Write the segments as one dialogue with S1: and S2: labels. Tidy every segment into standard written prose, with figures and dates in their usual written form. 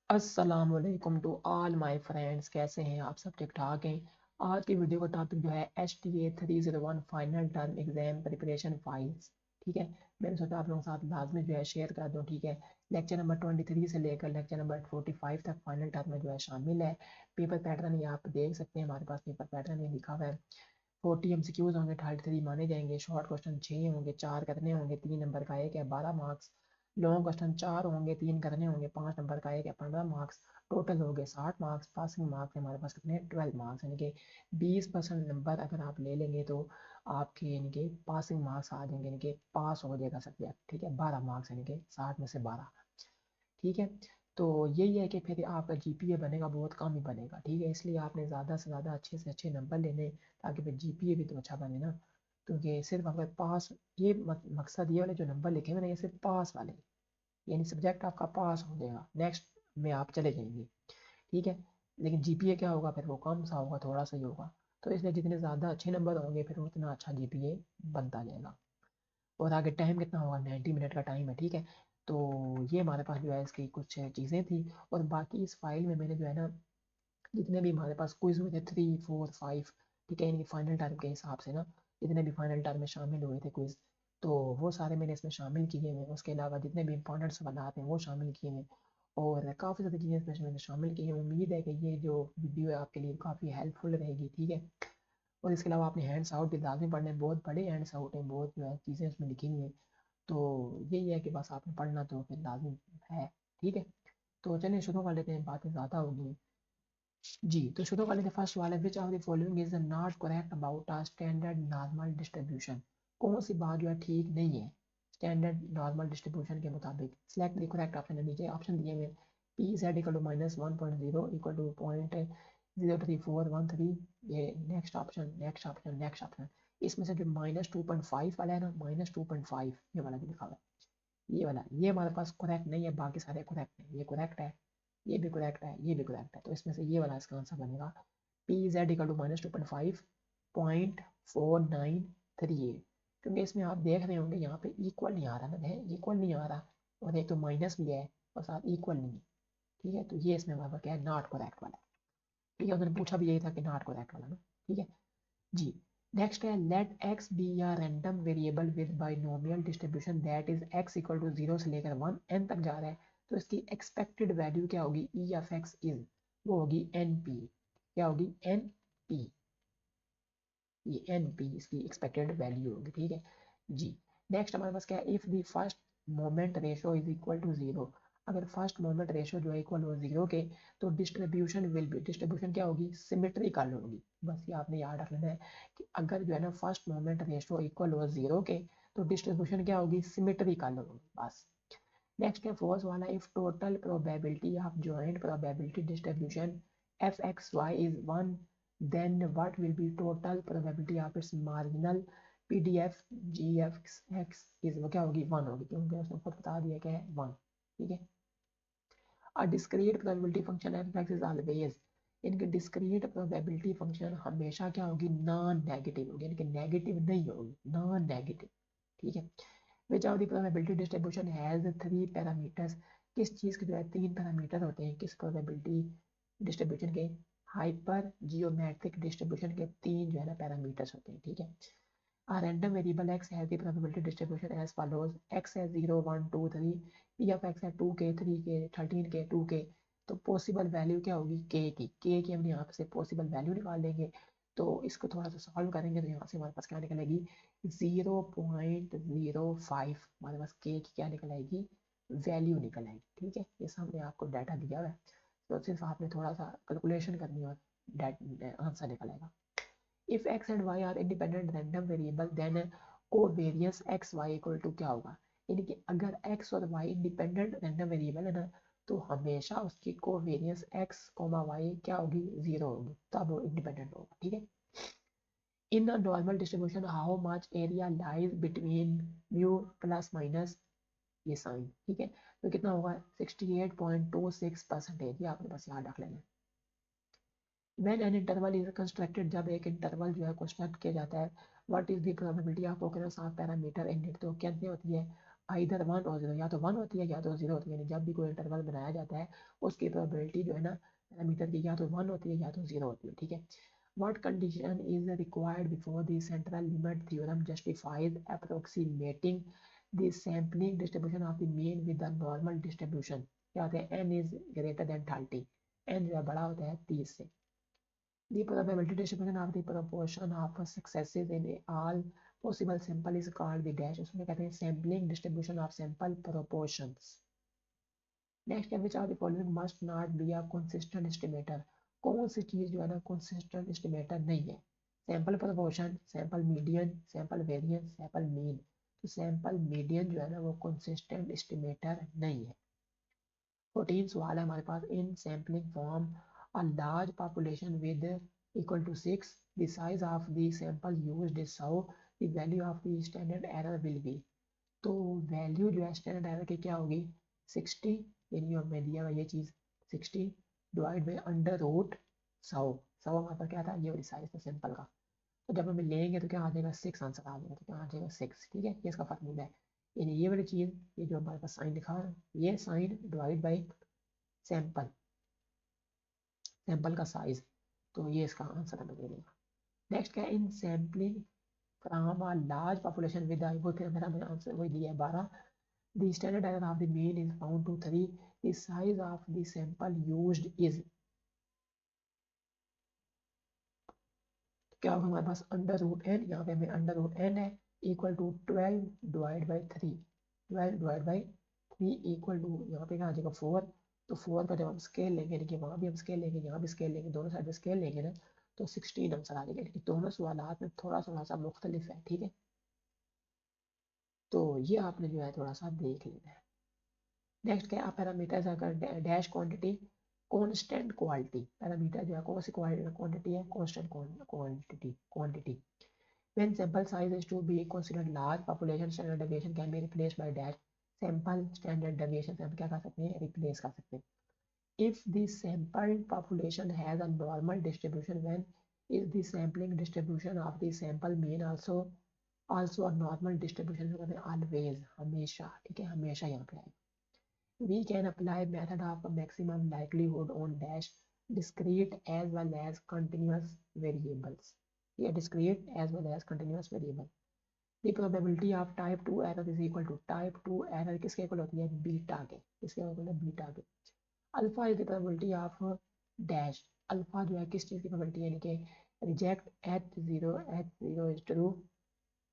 S1: अस्सलामुअलैकुम to all my friends. कैसे हैं आप सब? ठीक ठाक हैं। आज की वीडियो का टॉपिक जो है HTA 301 final term exam preparation files. ठीक है, मैंने सोचा आप लोगों के साथ लाजमी जो है शेयर कर दूं। ठीक है, लेक्चर नंबर 23 से लेकर लेक्चर नंबर 45 तक फाइनल टर्म में जो है शामिल है। पेपर पैटर्न ये आप देख सकते हैं, हमारे पास पेपर पैटर्न ये लिखा हुआ है। 40 MCQs होंगे, 33 माने जाएंगे। शॉर्ट क्वेश्चन 6 होंगे, 4 करने होंगे, 3 नंबर का एक है 12 मार्क्स। लॉन्ग क्वेश्चन 4 होंगे, 3 करने होंगे, 5 नंबर का एक है 15 मार्क्स। टोटल हो गए 60 मार्क्स। पासिंग मार्क्स हमारे पास कितने? 12 मार्क्स, यानी कि 20% नंबर अगर आप ले लेंगे तो आपके यानी कि पासिंग मार्क्स आ जाएंगे, यानी कि पास हो जाएगा सब्जेक्ट। ठीक है, 12 मार्क्स यानी कि 60 में से 12। ठीक है, तो यही है कि फिर आपका जीपीए बनेगा बहुत कम ही बनेगा। ठीक है, इसलिए आपने ज़्यादा से ज़्यादा अच्छे से अच्छे नंबर लेने, ताकि फिर जीपीए भी तो अच्छा बने ना। क्योंकि सिर्फ अगर पास, ये मकसद ये वाले जो नंबर लिखे हुए ना, ये सिर्फ पास वाले, यानी सब्जेक्ट आपका पास हो जाएगा, नेक्स्ट में आप चले जाएंगे। ठीक है, लेकिन जीपीए क्या होगा फिर? वो कम सा होगा, थोड़ा सा ही होगा। तो इसलिए जितने ज़्यादा अच्छे नंबर होंगे फिर उतना अच्छा जीपीए बनता जाएगा। और आगे टाइम कितना होगा? 90 मिनट का टाइम है। ठीक है, तो ये हमारे पास जो है इसकी कुछ चीज़ें थी। और बाकी इस फाइल में मैंने जो है ना, जितने भी हमारे पास क्विज हुए थे 3 4 5, ठीक है, इनकी फाइनल टर्म के हिसाब से ना, जितने भी फाइनल टर्म में शामिल हुए थे क्विज, तो वो सारे मैंने इसमें शामिल किए हुए हैं। उसके अलावा जितने भी इंपॉर्टेंट सवाल आते हैं वो शामिल किए हैं। और काफ़ी ज़्यादा चीज़ें इसमें मैंने शामिल की हैं। उम्मीद है कि ये जो वीडियो है आपके लिए काफ़ी हेल्पफुल रहेगी। ठीक है, और इसके अलावा आपने हैंड्स आउट भी लाजमी पढ़ने हैं, बहुत बड़े हैंड्स आउट हैं, बहुत जो है चीज़ें उसमें लिखी हुई हैं। तो यही है कि बस आपने पढ़ना तो फिर लाजिम है। ठीक है, तो चलिए शुरू कर लेते हैं, बातें ज़्यादा होगी। जी, तो शुरू कर लेते हैं। फर्स्ट सवाल है, which of the following is not correct about a standard normal distribution? कौन सी बात जो है ठीक नहीं है स्टैंडर्ड नॉर्मल डिस्ट्रीब्यूशन के मुताबिक? सिलेक्ट द करेक्ट ऑप्शन है, नीचे ऑप्शन दिए हुए। P Z equal to -1.0 equal to 0.03413। ये next option, next option, next option. इसमें से जो -2.5 वाला है ना, -2.5 ये वाला जो लिखा हुआ है, ये वाला, ये हमारे पास करेक्ट नहीं है, बाकी सारे करेक्ट है। ये करेक्ट है, ये भी करेक्ट है, ये भी करेक्ट है। तो इसमें से ये वाला इसका आंसर बनेगा। P Z equal to -2.5.4938। क्योंकि इसमें आप देख रहे होंगे यहाँ पे इक्वल नहीं आ रहा ना, है इक्वल नहीं आ रहा, और एक तो माइनस भी है और साथ इक्वल नहीं है। ठीक है, तो ये इसमें हमारा क्या है? नॉट करेक्ट वाला। ठीक है, उन्होंने पूछा भी यही था कि नॉट करेक्ट वाला ना। ठीक है जी। नेक्स्ट है, let X be a random variable with binomial distribution that is X equal to 0 से लेकर 1 n तक जा रहा है। तो इसकी एक्सपेक्टेड वैल्यू क्या होगी? ई ऑफ एक्स इज, वो होगी एन पी। क्या होगी? N p. ये एन पी इसकी एक्सपेक्टेड वैल्यू होगी। ठीक है जी। नेक्स्ट हमारे पास क्या है, if the first moment ratio is equal to 0। अगर फर्स्ट मोमेंट रेशो जो है इक्वल हो 0 के, तो डिस्ट्रीब्यूशन विल बी, डिस्ट्रीब्यूशन क्या होगी? सिमेट्रिकल होगी। बस ये आपने याद रख लेना है कि अगर जो है ना फर्स्ट मोमेंट रेशो इक्वल हो 0 के, तो डिस्ट्रीब्यूशन क्या होगी? सिमेट्रिकल होगी बस। नेक्स्ट है फोर्थ वाला, if total probability of joint probability distribution f x y is 1, then what will be total probability of its marginal p d f g f x is, वो क्या होगी? 1 होगी, क्योंकि उसने खुद बता दिया क्या है? 1। ठीक है, और discrete probability function F x is always, इनकी डिस्क्रीट प्रोबेबिलिटी फंक्शन हमेशा क्या होगी? नॉन नेगेटिव होगी, यानी कि नेगेटिव नहीं होगी, नॉन नेगेटिव। ठीक है, which of the probability distribution has 3 parameters? किस चीज़ के जो है 3 पैरामीटर होते हैं किस प्रोबेबिलिटी डिस्ट्रीब्यूशन के? हाइपर जियोमेट्रिक डिस्ट्रीब्यूशन के 3 जो है ना पैरामीटर्स होते हैं। ठीक है, a random variable x has the probability distribution as follows: x है 0 1 2 3, p of x है 2k 3k 13k 2k। तो पॉसिबल वैल्यू क्या होगी? k की हमने यहाँ से पॉसिबल वैल्यू निकाल लेंगे। तो इसको थोड़ा सा सॉल्व करेंगे तो यहाँ से हमारे पास क्या निकलेगी? 0.05 हमारे पास k की क्या निकल आएगी? वैल्यू निकल आएगी। ठीक है, ये सामने आपको डाटा दिया हुआ है, तो सिर्फ आपने थोड़ा सा कैलकुलेशन करनी है और आंसर निकल आएगा। If x and y are independent random variable, then covariance x y equal to क्या होगा? यानी कि अगर x और y इंडिपेंडेंट रैंडम वेरिएबल है ना, तो हमेशा उसकी कोवेरियंस x, y क्या होगी? 0 होगी, तब वो इंडिपेंडेंट होगा। ठीक है, in a normal distribution how much area lies between mu plus minus ये साइन। ठीक है, तो कितना होगा? 68.26% एरिया, आपने बस याद रख लेना है। When an interval is constructed, जब एक इंटरवल जो है कंस्ट्रक्ट किया जाता है, what is the probability of occurrence of parameter in it? तो क्या होती है? आइदर 1 और 0, या तो 1 होती है या तो 0 होती है। यानी जब भी कोई इंटरवल बनाया जाता है उसकी प्रोबेबिलिटी जो है ना पैरामीटर की या तो 1 होती है या तो 0 होती है, ठीक है। What condition is required before the central limit theorem justifies approximating the sampling distribution of the mean with the normal distribution? क्या होता है, n is greater than 30, n जो है बड़ा होता है 30 से। The probability distribution of the proportion of successes in all possible sample is called the dash, उसमें कहते हैं sampling distribution of sample proportions. Next है which of the following must not be a consistent estimator? कौन सी चीज जो है ना consistent estimator नहीं है? Sample proportion, sample median, sample variance, sample mean। तो sample median जो है ना वो consistent estimator नहीं है। 14 सवाल है हमारे पास। In sampling form a large population with equal to 6, the size of the sample used is so, the value of the standard error will be. तो वैल्यू जो है स्टैंडर्ड एरर की क्या होगी, 60, यानी हमें दिया हुआ ये चीज़ 60 डिवाइड बाई अंडर रूट 100। 100 हमारे पास क्या था, ये वाली साइज था सैंपल का। तो जब हमें लेंगे तो क्या आ जाएगा, 6 आंसर आ जाएगा। तो क्या आ जाएगा 6, ठीक है, ये इसका फार्मूला है। यानी ये वाली चीज़, ये जो हमारे पास साइन लिखा है, ये sign divide by sample, sample का साइज। तो ये इसका आंसर हमें दे देगा। नेक्स्ट क्या है, in sampling from a large population with मेरा आंसर वही दिया है 12, the standard error of the mean is found to 3, the size of the sample used is, क्या होगा हमारे पास अंडर रूट एन, यहाँ पे हमें अंडर रूट एन है equal to 12 divide by 3, 12 divide by 3 equal to, यहाँ पे क्या आ जाएगा 4। तो 4 का जब हम स्केल लेंगे, यानी कि वहाँ भी हम स्केल लेंगे यहाँ भी स्केल लेंगे, दोनों साइड में स्केल लेंगे ना, तो 16 आंसर आ जाएगा। लेकिन दोनों सवालात में थोड़ा सा मुख्तलिफ है, ठीक है। तो ये आपने जो है थोड़ा सा देख लेना है। नेक्स्ट क्या है, पैरामीटर्स अगर dash quantity constant quality, parameter जो है कौन सी क्वांटिटी है, constant quantity. When sample size is to be considered large, population standard deviation can be replaced by dash sample standard deviation से हम क्या कर सकते हैं, replace कर सकते हैं। If the sample population has a normal distribution, when is the sampling distribution of the sample mean also a normal distribution? तो कहते हैं always, हमेशा, ठीक है, हमेशा यहाँ पे आएगा। We can apply method of maximum likelihood on dash discrete as well as continuous variables. Yeah, discrete as well as continuous variable. The probability of type 2 error is equal to type 2 error किसके equal होती है, beta के, किसके equal है, beta के। Alpha is the probability of dash, alpha जो है किस चीज़ की प्रोबेबिलिटी है, यानी कि reject H0 is true,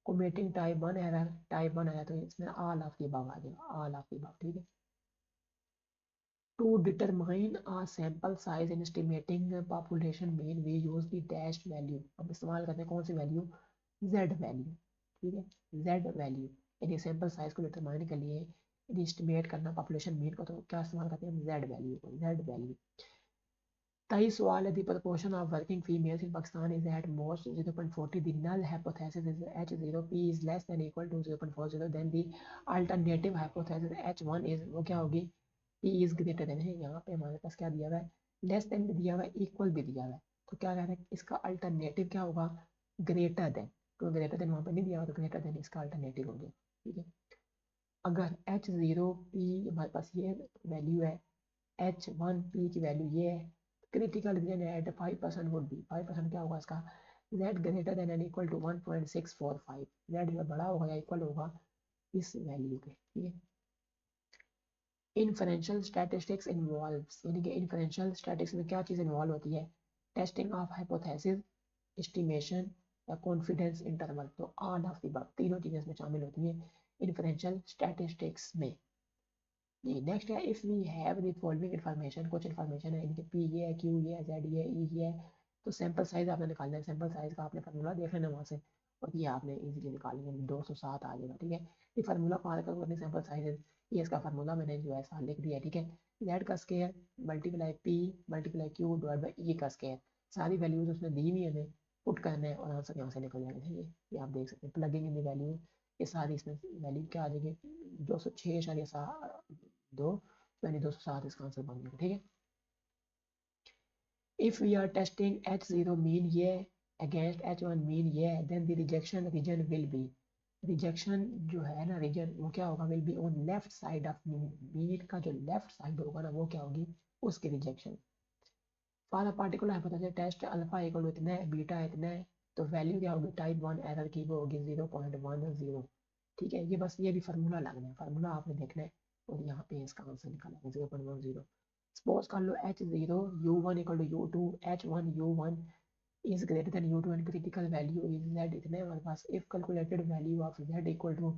S1: committing type 1 error, type 1 error, तो इसमें ऑल ऑफ द अबव आ जाएगा, ऑल ऑफ द अबव, ठीक है। To determine a sample size in estimating population mean we use the dashed value, अब इस्तेमाल करते हैं कौन सी वैल्यू, z वैल्यू, ठीक है, z वैल्यू। यानी सैंपल साइज को डिटरमाइन के लिए यदि एस्टिमेट करना पॉपुलेशन मीन को, तो क्या इस्तेमाल करते हैं हम, z वैल्यू को, z वैल्यू। 23 सवाल है, the proportion of working females in Pakistan is at most 0.40, the null hypothesis is H0 p is less than equal to 0.40, then the alternative hypothesis H1 is, वो क्या होगी, p इज ग्रेटर देन है। यहाँ पे हमारे पास क्या दिया हुआ है, लेस देन भी दिया हुआ है, इक्वल भी दिया हुआ है। तो क्या कह रहे हैं, इसका अल्टरनेटिव क्या होगा, ग्रेटर देन, तो ग्रेटर देन वहाँ पे नहीं दिया हुआ, तो ग्रेटर देन इसका अल्टरनेटिव हो गया, ठीक है। अगर H0 p हमारे पास ये वैल्यू है, H1 p की वैल्यू ये है, critical region at 5% would be, 5% क्या होगा इसका, z greater than and equal to 1.645, z जो बड़ा होगा या इक्वल होगा इस वैल्यू के, ठीक है। इन्फरेंशियल स्टैटिस्टिक्स इन्वॉल्व्स, यानी कि इन्फरेंशियल स्टैटिस्टिक्स में क्या चीज़ इन्वॉल्व होती है, टेस्टिंग ऑफ हाइपोथेसिस, एस्टिमेशन या कॉन्फिडेंस इंटरवल। तो ऑल ऑफ द अबव, तीनों चीज़ें इसमें शामिल होती हैं इन्फरेंशियल स्टैटिस्टिक्स में। जी नेक्स्ट है, if we have the following information, कुछ इन्फॉर्मेशन है, इनके पी ये है, क्यू ये है, जेड ये है, ई ये है, तो सैंपल साइज आपने निकालना है, सैंपल साइज का आपने फार्मूला देख लेना वहाँ से, और ये आपने इजीली निकालेंगे, 207 आ जाएगा, ठीक है। ये फार्मूला कहाँ का करनी, सैंपल साइज, ये इसका फार्मूला मैंने जो है साथ लिख दिया, ठीक है। जेड का square multiply P multiply Q divide by E का स्केयर, सारी वैल्यूज उसने दी हुई हमें, पुट करना है और आंसर यहाँ से निकल जाएगा, ठीक है। ये आप देख सकते हैं, प्लगिंग इन द वैल्यू, ये सारी इसमें वैल्यू क्या आ जाएगी, 206.2, यानी 207 इसका आंसर बन गया, ठीक है। If we are testing H0 mean ये अगेंस्ट H1 मीन ये, then the rejection region will be, rejection जो है ना, रीजन वो क्या होगा, will be on left side of mean, mean का जो लेफ्ट साइड होगा ना वो क्या होगी, उसकी rejection. For a particular hypothesis test alpha equal to इतना है, बीटा इतना है, तो वैल्यू क्या होगी टाइप वन एरर की, वो होगी 0.10। ठीक है, ये बस ये भी फार्मूला लगना है, फार्मूला आपने देखना है, और यहाँ पे इसका आंसर निकाला है 0.10। सपोज कर लो H0 U1 equal to U2, H1 U1 is greater than U2 and critical value is Z इतने हमारे पास, if calculated value of Z equal to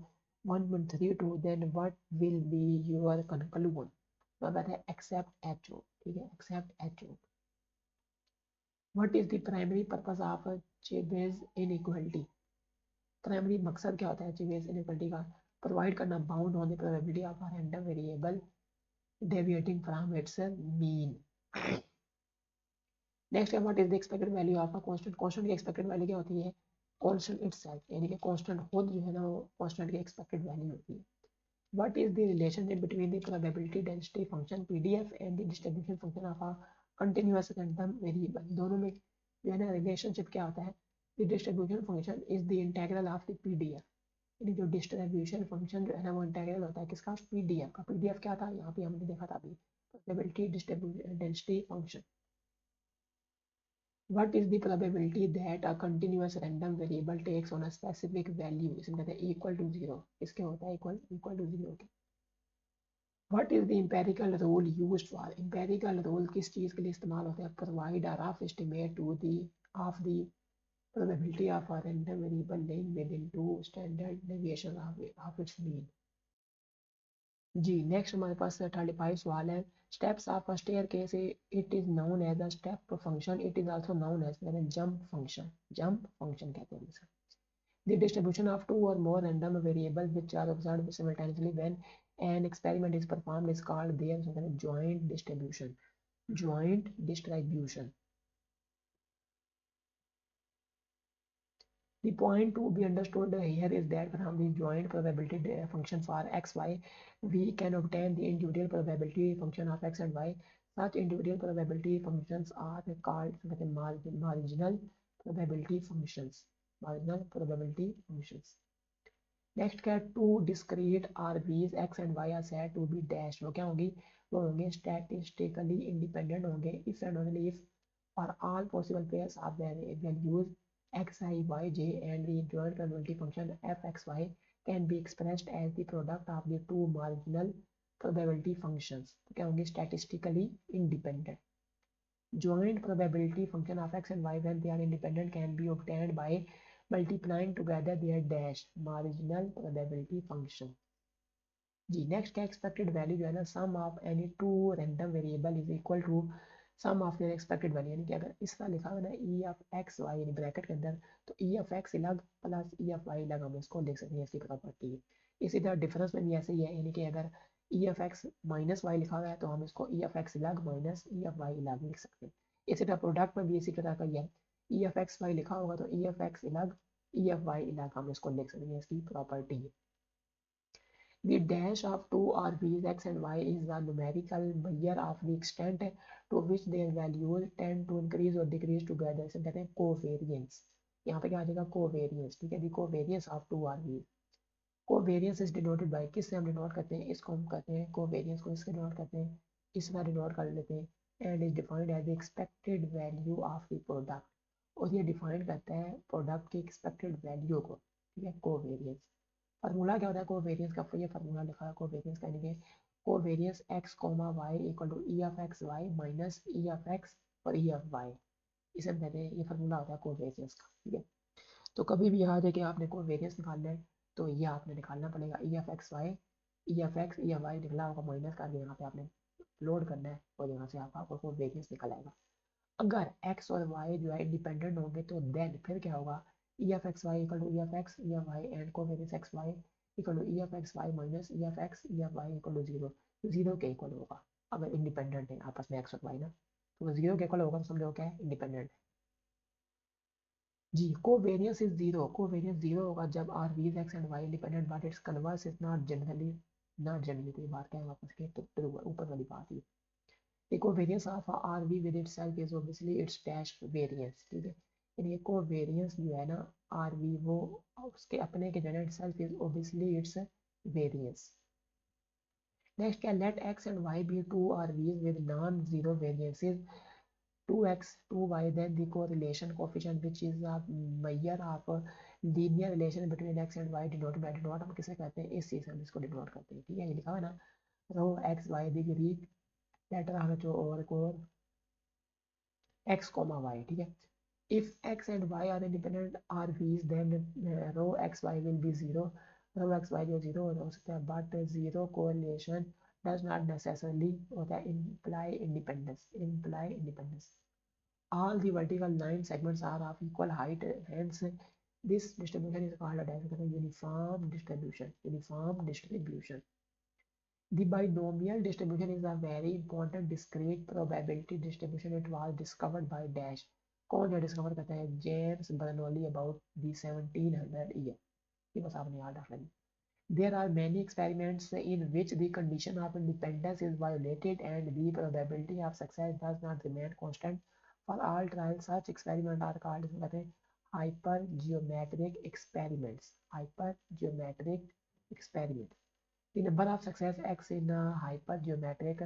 S1: 1.32 then what will be your conclusion। तो कहते हैं accept HO, ठीक है, accept HO। What is the primary purpose of Chebyshev inequality। Primary मकसद क्या होता है Chebyshev inequality का, प्रोवाइड करना bound on the probability of a random variable deviating from its mean। Next है what is the expected value of a constant. Constant की expected value क्या होती है, कांस्टेंट इटसेल्फ, यानी कि कांस्टेंट खुद जो है ना वो कांस्टेंट की एक्सपेक्टेड वैल्यू होती है। What is the relationship between the probability density function PDF and the distribution function of a continuous random variable. दोनों में जो है ना रिलेशनशिप क्या होता है, the distribution function is the integral of the PDF, यानी जो डिस्ट्रीब्यूशन फंक्शन जो है ना वो इंटीग्रल होता है किसका, पीडीएफ का। पीडीएफ क्या था, यहाँ पे हमने देखा था अभी, probability distribution density function. What is the probability that a continuous random variable takes on a specific value, इसमें कहते हैं equal to zero, इसके होता है equal to zero के। What is the empirical rule used for, empirical rule किस चीज़ के लिए इस्तेमाल होता है, provide a rough estimate to the of the probability of a random variable lying within two standard deviation of its mean। जी next हमारे पास 35 सवाल है। Steps of a staircase it is known as a step function, it is also known as jump function, jump function कहते हैं इसे। The distribution of two or more random variables which are observed simultaneously when an experiment is performed is called their joint distribution, joint distribution। The point to be understood here is that from the joint probability function for x, y, we can obtain the individual probability function of x and y. Such individual probability functions are called marginal probability functions, marginal probability functions। Next क्या, two discrete RVs X and Y are said to be dash, वो क्या होंगी, वो होंगे statistically independent होंगे if and only if for all possible pairs of values X I Y J and the joint probability function F x Y can be expressed as the product of the two marginal probability functions. तो क्या होंगे statistically independent. Joint probability function of x and y when they are independent can be obtained by multiplying together their dash marginal probability function। जी next क्या, expected value जो है ना sum of any two random variable is equal to sum of their expected value, यानी कि अगर इस तरह लिखा हुआ ना ई ऑफ एक्स वाई यानी ब्रैकेट के अंदर, तो ई ऑफ एक्स अलग प्लस ई ऑफ वाई अलग, हम इसको लिख सकते हैं, इसकी प्रॉपर्टी है। इसी तरह डिफरेंस में भी ऐसे ही है, यानी कि अगर E of x minus y लिखा हुआ है तो हम इसको ई ऑफ एक्स अलग माइनस ई ऑफ वाई अलग लिख सकते हैं। इसी तरह प्रोडक्ट में भी इसी तरह का ही है, ई ऑफ एक्स वाई लिखा होगा तो ई ऑफ एक्स अलग ई ऑफ वाई अलग हम इसको लिख सकते हैं, इसकी प्रॉपर्टी है। The dash of two RBs x and y is the numerical measure of the extent to which their values tend to increase or decrease together। इसे कहते हैं covariance। यहाँ पे क्या आ जाएगा covariance, ठीक है, the covariance of two RBs। covariance is denoted by, किससे हम डिनोट करते हैं, इसको हम कहते हैं covariance को इससे डिनोट करते हैं, इस तरह डिनोट कर लेते हैं and is defined as the expected value of the product। और ये डिफाइन करता है प्रोडक्ट की एक्सपेक्टेड वैल्यू को, ठीक है, covariance। फार्मूला क्या होता है कोवेरियंस का, ये फार्मूला लिखा है कोवेरियंस का, यानी कि covariance x comma y equal to E of x y minus E of x और ई ऑफ वाई, इसे हम कहते हैं, ये फार्मूला होता है कोवेरियंस का, ठीक है। तो कभी भी यहाँ देखिए आपने कोवेरियंस निकालना है तो ये आपने निकालना पड़ेगा E of x y, E of x E of y निकला होगा माइनस करके यहाँ पे आपने लोड करना है और यहाँ से आपका कोवेरियंस निकल आएगा। अगर x और y जो है इंडिपेंडेंट होंगे तो देन फिर क्या होगा, E of x y equal to E of x E of y and covariance x y equal to E of x y minus E of x E of y equal to zero, zero के इक्वल होगा। अगर independent है आपस में x और y ना, तो जीरो के इक्वल होगा तो समझो क्या है, इंडिपेंडेंट। जी covariance is zero, covariance zero होगा जब are we is x and y independent but its converse is not generally, not generally, तो ये बात क्या है वापस के तो ऊपर वाली बात ही। The covariance of a RV with itself is obviously its dash variance, ठीक है। यानी कोवेरियंस जो है ना आर वी वो उसके अपने के generate self is obviously its variance. Next क्या, let X and Y be two RVs with non zero variances 2x 2y, then the correlation coefficient which is a measure of linear relation between x and y denoted by denote हम किसे कहते हैं, इस चीज से हम इसको denote करते हैं। ठीक है, ये लिखा हुआ है ना, रो एक्स वाई दी ग्रीक लेटर आना जो और को x comma y। ठीक है, if x and y are independent RVs then row xy will be zero, row xy जो जीरो हो सकता है, but zero correlation does not necessarily होता है imply independence। All the vertical line segments are of equal height, hence this distribution is called a uniform distribution, uniform distribution। The binomial distribution is a very important discrete probability distribution. It was discovered by Dash। कौन जो discover करता है, James Bernoulli, about the 1700 year. ये बस आपने याद रखना है। There are many experiments in which the condition of independence is violated and the probability of success does not remain constant for all trials। Such experiments are called, इसमें कहते हैं hypergeometric experiments, hypergeometric experiment। The number of success x in a hypergeometric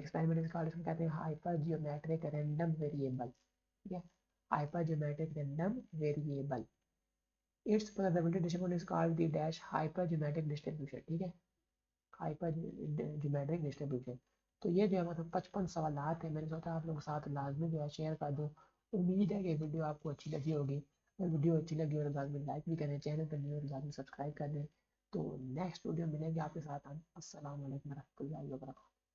S1: experiment is called, इसमें कहते हैं hypergeometric random variable। ठीक है, hypergeometric random variable। Its probability distribution is called the dash hypergeometric distribution। ठीक है, hypergeometric distribution। तो ये जो है मतलब 55 सवालात है, मैंने सोचा आप लोगों के साथ लाजमी जो है शेयर कर दूँ। उम्मीद है कि वीडियो आपको अच्छी लगी होगी। अगर वीडियो अच्छी लगी हो तो लाजमी लाइक भी करें, चैनल पर न्यू हो तो लाजमी सब्सक्राइब कर दें। तो नेक्स्ट वीडियो मिलेंगे आपके साथ हम। अस्सलाम वालेकुम रहमतुल्लाहि व बरकातहू।